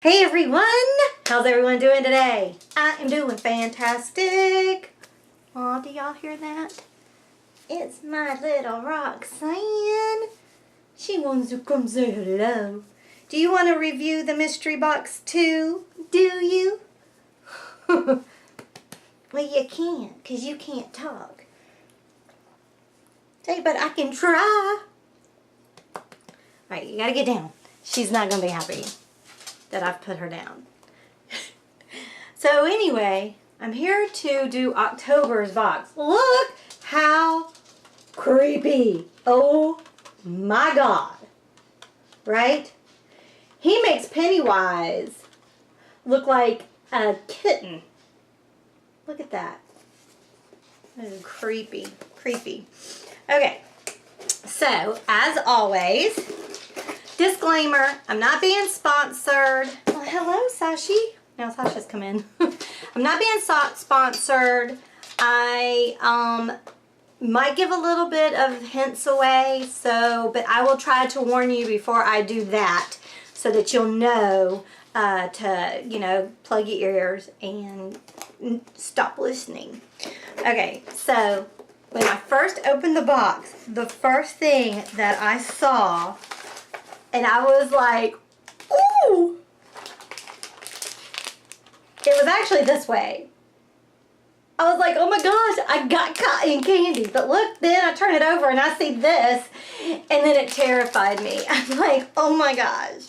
Hey everyone! How's everyone doing today? I am doing fantastic. Aw, do y'all hear that? It's my little Roxanne. She wants to come say hello. Do you want to review the mystery box too? Do you? Well, you can't, because you can't talk. Hey, but I can try. Alright, you gotta get down. She's not gonna be happy that I've put her down. So anyway, I'm here to do October's box. Look how creepy. Oh my God. Right? He makes Pennywise look like a kitten. Look at that. That is creepy. Creepy. Okay. So, as always, disclaimer, I'm not being sponsored. Well, hello, Sashi. Now Sasha's come in. I'm not being sponsored. I might give a little bit of hints away, but I will try to warn you before I do that so that you'll know to, plug your ears and stop listening. Okay, so when I first opened the box, the first thing that I saw, and I was like, ooh! It was actually this way. I was like, oh my gosh, I got cotton candy. But look, then I turn it over and I see this, and then it terrified me. I'm like, oh my gosh.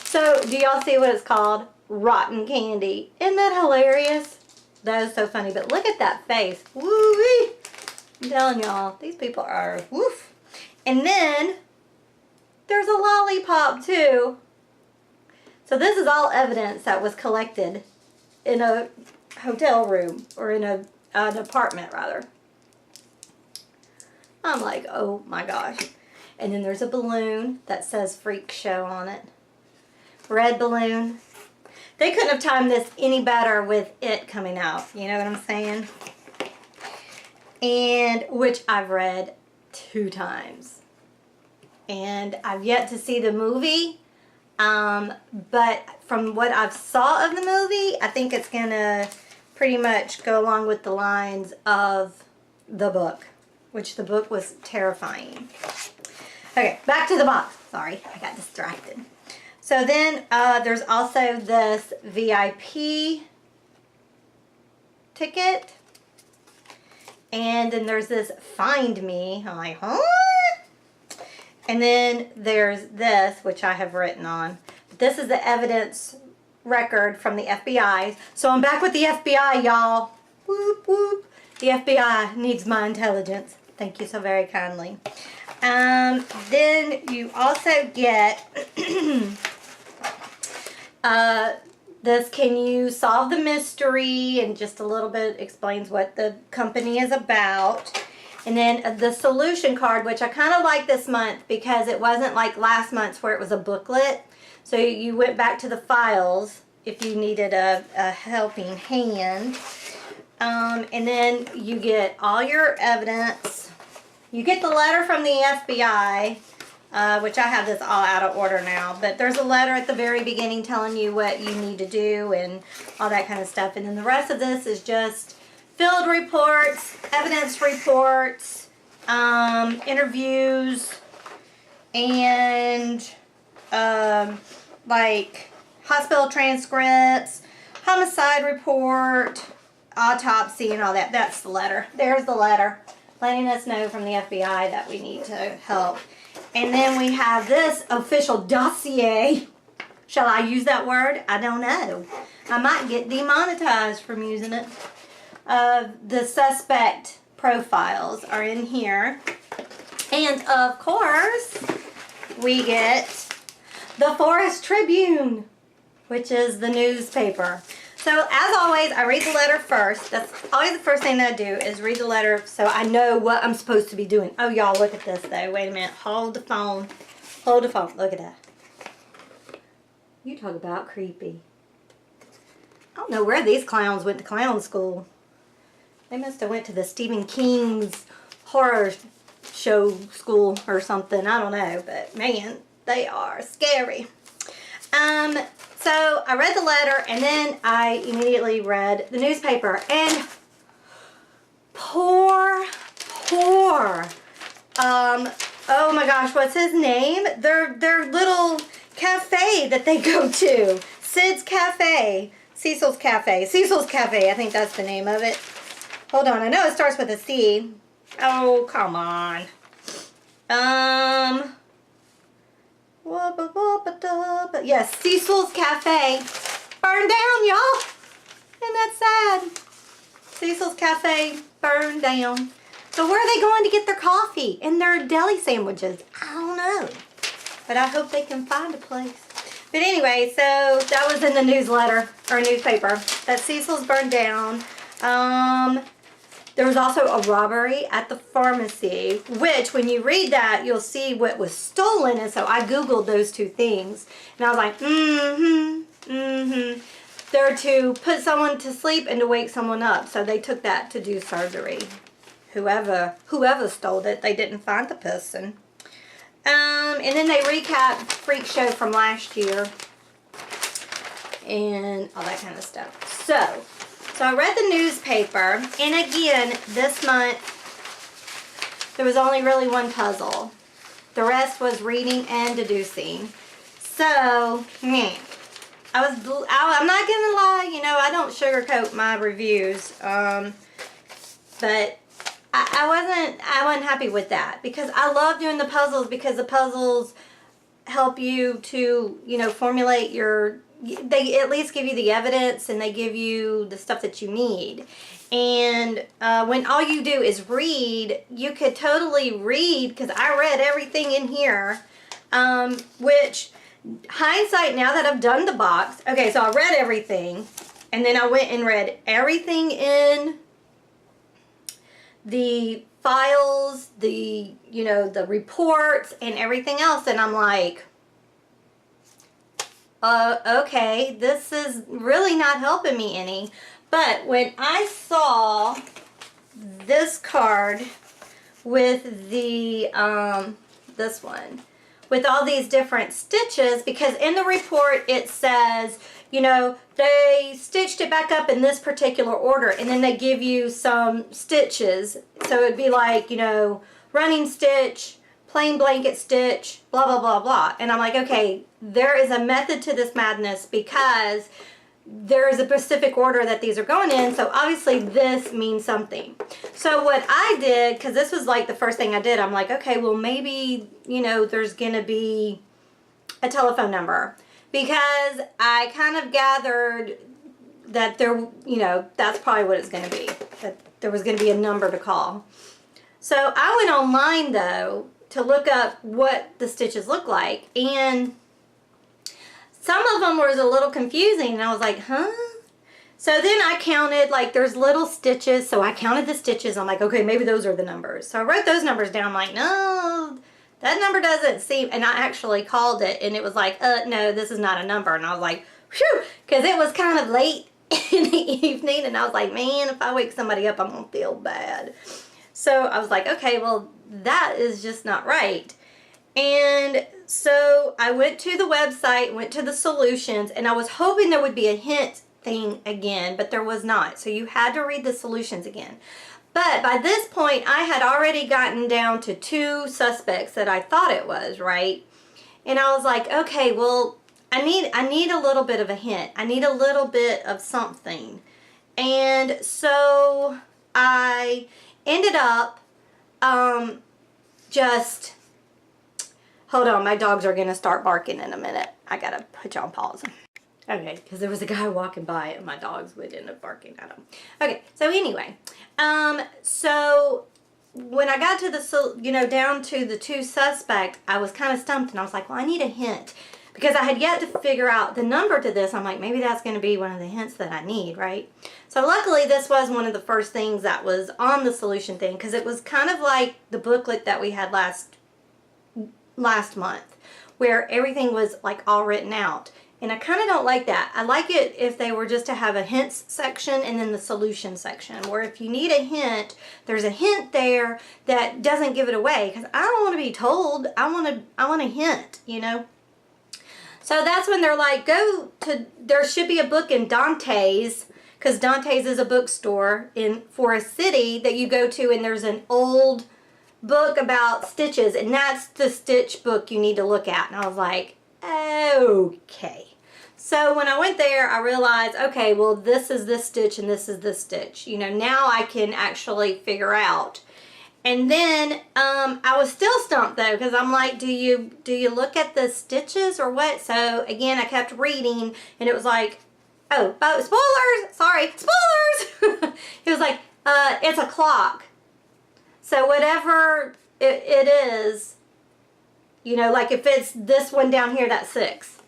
So, do y'all see what it's called? Rotten candy. Isn't that hilarious? That is so funny. But look at that face. Woo-wee. I'm telling y'all, these people are woof. And then there's a lollipop too. So this is all evidence that was collected in a hotel room, or in an apartment rather. I'm like, oh my gosh. And then there's a balloon that says Freak Show on it. Red balloon. They couldn't have timed this any better with it coming out. You know what I'm saying? And which I've read 2 times. And I've yet to see the movie. But from what I've saw of the movie, I think it's going to pretty much go along with the lines of the book, which the book was terrifying. Okay, back to the box. Sorry, I got distracted. So then there's also this VIP ticket. And then there's this Find Me. I'm like, huh? And then there's this, which I have written on. This is the evidence record from the FBI. So I'm back with the FBI, y'all. Whoop, whoop. The FBI needs my intelligence. Thank you so very kindly. Then you also get this Can You Solve the Mystery, and just a little bit explains what the company is about. And then the solution card, which I kind of like this month because it wasn't like last month's where it was a booklet. So you went back to the files if you needed a helping hand. And then you get all your evidence. You get the letter from the FBI, which I have this all out of order now. But there's a letter at the very beginning telling you what you need to do and all that kind of stuff. And then the rest of this is just field reports, evidence reports, interviews, and like hospital transcripts, homicide report, autopsy, and all that. That's the letter. There's the letter letting us know from the FBI that we need to help. And then we have this official dossier. Shall I use that word? I don't know. I might get demonetized from using it. The suspect profiles are in here. And of course, we get the Forest Tribune, which is the newspaper. So as always, I read the letter first. That's always the first thing that I do, is read the letter so I know what I'm supposed to be doing. Oh, y'all, look at this though. Wait a minute. Hold the phone. Hold the phone. Look at that. You talk about creepy. I don't know where these clowns went to clown school. They must have went to the Stephen King's horror show school or something. I don't know, but man, they are scary. So I read the letter, and then I immediately read the newspaper, and poor, oh my gosh, what's his name? Their little cafe that they go to. Sid's Cafe. Cecil's Cafe. Cecil's Cafe, I think that's the name of it. Hold on, I know it starts with a C. Oh, come on. Yes, Cecil's Cafe burned down, y'all. Isn't that sad? Cecil's Cafe burned down. So where are they going to get their coffee and their deli sandwiches? I don't know. But I hope they can find a place. But anyway, so that was in the newsletter, or newspaper, that Cecil's burned down. There was also a robbery at the pharmacy, which when you read that, you'll see what was stolen. And so I Googled those two things. And I was like, They're to put someone to sleep and to wake someone up. So they took that to do surgery. Whoever stole it, they didn't find the person. And then they recap Freak Show from last year. And all that kind of stuff. So I read the newspaper, and again, this month, there was only really one puzzle. The rest was reading and deducing. So, I'm not gonna lie, you know, I don't sugarcoat my reviews, but I wasn't happy with that, because I love doing the puzzles, because the puzzles help you to, you know, formulate your, they at least give you the evidence, and they give you the stuff that you need. And when all you do is read, you could totally read, because I read everything in here, which, hindsight now that I've done the box, okay, so I read everything, and then I went and read everything in the files, the, you know, the reports, and everything else, and I'm like, okay, this is really not helping me any. But when I saw this card with the, this one, with all these different stitches, because in the report it says, you know, they stitched it back up in this particular order, and then they give you some stitches. So it'd be like, you know, running stitch, plain blanket stitch, blah, blah, blah, blah. And I'm like, okay, there is a method to this madness, because there is a specific order that these are going in. So obviously this means something. So what I did, because this was like the first thing I did, I'm like, okay, well maybe, you know, there's going to be a telephone number. Because I kind of gathered that there, you know, that's probably what it's going to be. That there was going to be a number to call. So I went online, though, to look up what the stitches look like. And some of them was a little confusing. And I was like, huh? So then I counted, like, there's little stitches. So I counted the stitches. I'm like, okay, maybe those are the numbers. So I wrote those numbers down. I'm like, no, that number doesn't seem, and I actually called it, and it was like, no, this is not a number. And I was like, whew, because it was kind of late in the evening, and I was like, man, if I wake somebody up, I'm going to feel bad. So I was like, okay, well, that is just not right. And so I went to the website, went to the solutions, and I was hoping there would be a hint thing again, but there was not. So you had to read the solutions again. But by this point, I had already gotten down to 2 suspects that I thought it was, right? And I was like, okay, well, I need a little bit of a hint. I need a little bit of something. And so I ended up just, hold on, my dogs are going to start barking in a minute. I got to put you on pause. Okay, because there was a guy walking by and my dogs would end up barking at him. Okay, so anyway, so when I got to the, you know, down to the 2 suspects, I was kind of stumped, and I was like, well, I need a hint, because I had yet to figure out the number to this. I'm like, maybe that's going to be one of the hints that I need, right? So luckily this was one of the first things that was on the solution thing, because it was kind of like the booklet that we had last month, where everything was like all written out. And I kind of don't like that. I like it if they were just to have a hints section and then the solution section, where if you need a hint, there's a hint there that doesn't give it away, because I don't want to be told. I want a hint, you know. So that's when they're like, go to, there should be a book in Dante's, because Dante's is a bookstore in Forest City that you go to, and there's an old book about stitches, and that's the stitch book you need to look at. And I was like, okay. So when I went there, I realized, okay, well, this is this stitch and this is this stitch. You know, now I can actually figure out. And then I was still stumped though, because I'm like, do you look at the stitches or what? So again, I kept reading, and it was like, oh, spoilers! Sorry, spoilers! It was like, it's a clock. So whatever it is, you know, like if it's this one down here, that's 6.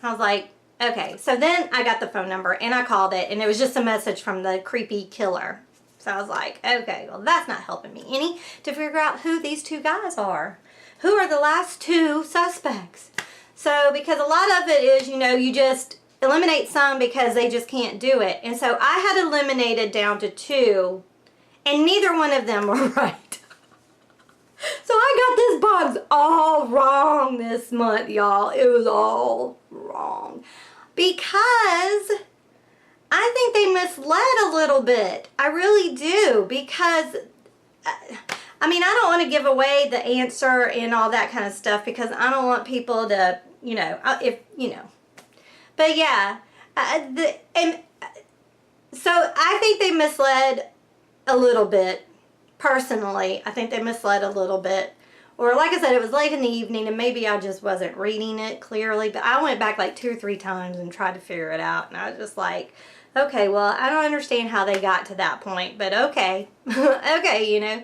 I was like, okay. So then I got the phone number and I called it, and it was just a message from the creepy killer. So I was like, okay, well, that's not helping me any to figure out who these 2 guys are. Who are the last 2 suspects? So because a lot of it is, you know, you just eliminate some because they just can't do it. And so I had eliminated down to 2, and neither one of them were right. So I got this box all wrong this month, y'all. It was all wrong. Because I think they misled a little bit. I really do. Because, I mean, I don't want to give away the answer and all that kind of stuff, because I don't want people to, you know, if, you know. But yeah, so I think they misled a little bit. Personally, I think they misled a little bit. Or like I said, it was late in the evening and maybe I just wasn't reading it clearly. But I went back like 2 or 3 times and tried to figure it out. And I was just like, okay, well, I don't understand how they got to that point. But okay. Okay, you know.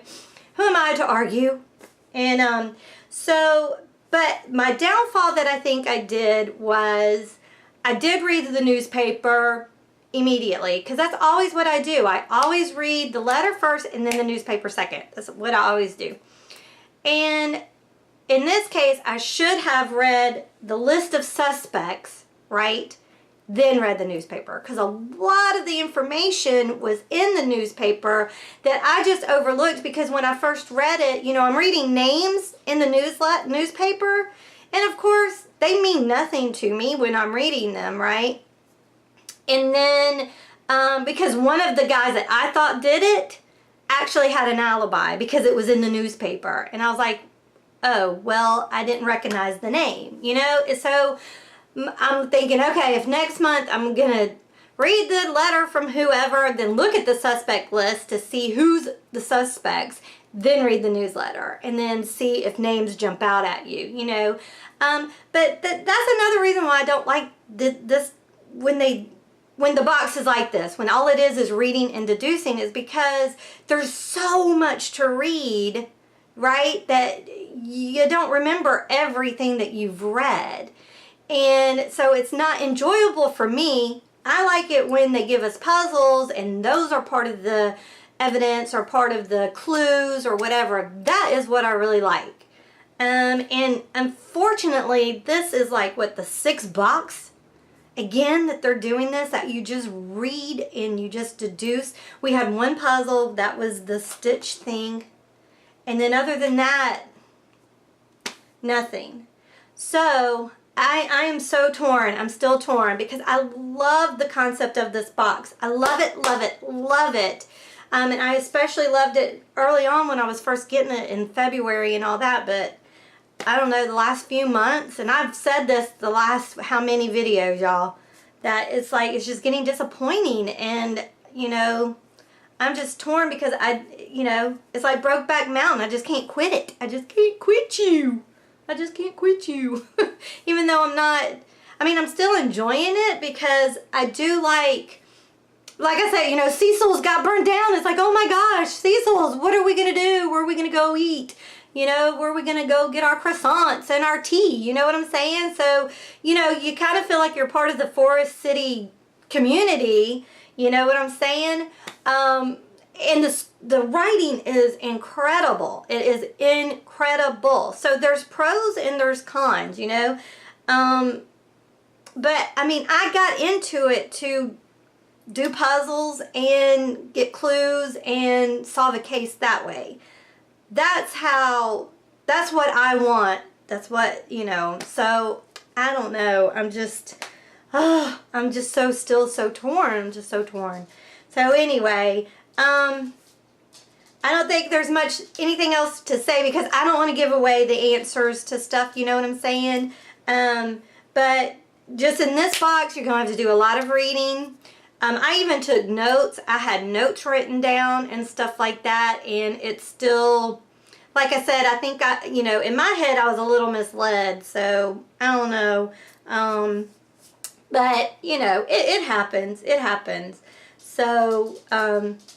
Who am I to argue? And but my downfall that I think I did was I did read the newspaper immediately, because that's always what I do. I always read the letter first and then the newspaper second. That's what I always do. And in this case, I should have read the list of suspects, right? Then read the newspaper, because a lot of the information was in the newspaper that I just overlooked, because when I first read it, you know, I'm reading names in the newspaper, and of course, they mean nothing to me when I'm reading them, right? And then, because one of the guys that I thought did it actually had an alibi because it was in the newspaper. And I was like, oh, well, I didn't recognize the name, you know? So I'm thinking, okay, if next month I'm going to read the letter from whoever, then look at the suspect list to see who's the suspects, then read the newsletter, and then see if names jump out at you, you know? But that's another reason why I don't like this when the box is like this, when all it is reading and deducing, is because there's so much to read, right, that you don't remember everything that you've read. And so it's not enjoyable for me. I like it when they give us puzzles and those are part of the evidence or part of the clues or whatever. That is what I really like. And unfortunately, this is like, what, the 6th box? Again, that they're doing this, that you just read and you just deduce. We had one puzzle, that was the stitch thing. And then other than that, nothing. So, I am so torn. I'm still torn because I love the concept of this box. I love it, love it, love it. And I especially loved it early on when I was first getting it in February and all that, but I don't know, the last few months, and I've said this the last how many videos, y'all, that it's like, it's just getting disappointing. And, you know, I'm just torn because you know, it's like Brokeback Mountain. I just can't quit it. I just can't quit you. I just can't quit you. Even though I'm not, I mean, I'm still enjoying it because I do like I said, you know, Cecil's got burned down. It's like, oh my gosh, Cecil's, what are we going to do? Where are we going to go eat? You know, where are we going to go get our croissants and our tea? You know what I'm saying? So, you know, you kind of feel like you're part of the Forest City community. You know what I'm saying? And the writing is incredible. It is incredible. So there's pros and there's cons, you know. But, I mean, I got into it to do puzzles and get clues and solve a case that way. That's what I want. That's what, you know. So I don't know. I'm just so torn. I'm just so torn. So anyway, I don't think there's anything else to say because I don't want to give away the answers to stuff, you know what I'm saying? But just in this box, you're going to have to do a lot of reading. I even took notes. I had notes written down and stuff like that, and it's still, like I said, I think in my head I was a little misled, so I don't know. But, it happens. It happens. So,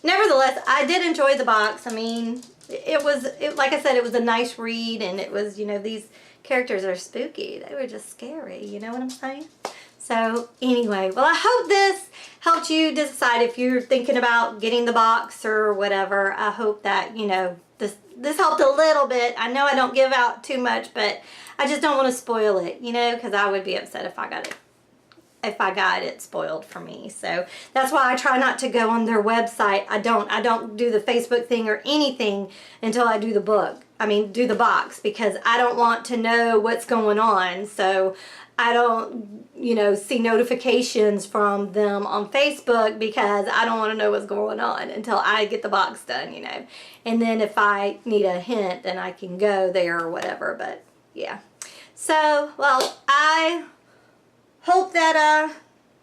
nevertheless, I did enjoy the box. I mean, like I said, it was a nice read, and it was, these characters are spooky. They were just scary, you know what I'm saying? So, anyway, well, I hope this helped you decide if you're thinking about getting the box or whatever. I hope that, this helped a little bit. I know I don't give out too much, but I just don't want to spoil it, because I would be upset if I got it spoiled for me. So that's why I try not to go on their website. I don't do the Facebook thing or anything until I do the do the box, because I don't want to know what's going on. So I don't, see notifications from them on Facebook because I don't want to know what's going on until I get the box done, And then if I need a hint, then I can go there or whatever. But yeah. So, well, I hope that,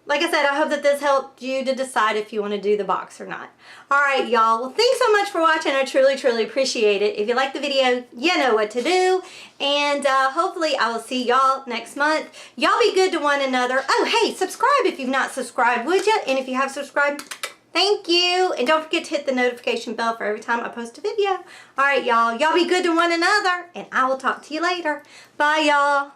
like I said, I hope that this helped you to decide if you want to do the box or not. Alright, y'all. Well, thanks so much for watching. I truly, truly appreciate it. If you like the video, you know what to do. And hopefully I will see y'all next month. Y'all be good to one another. Oh, hey, subscribe if you've not subscribed, would you? And if you have subscribed, thank you. And don't forget to hit the notification bell for every time I post a video. Alright, y'all. Y'all be good to one another. And I will talk to you later. Bye, y'all.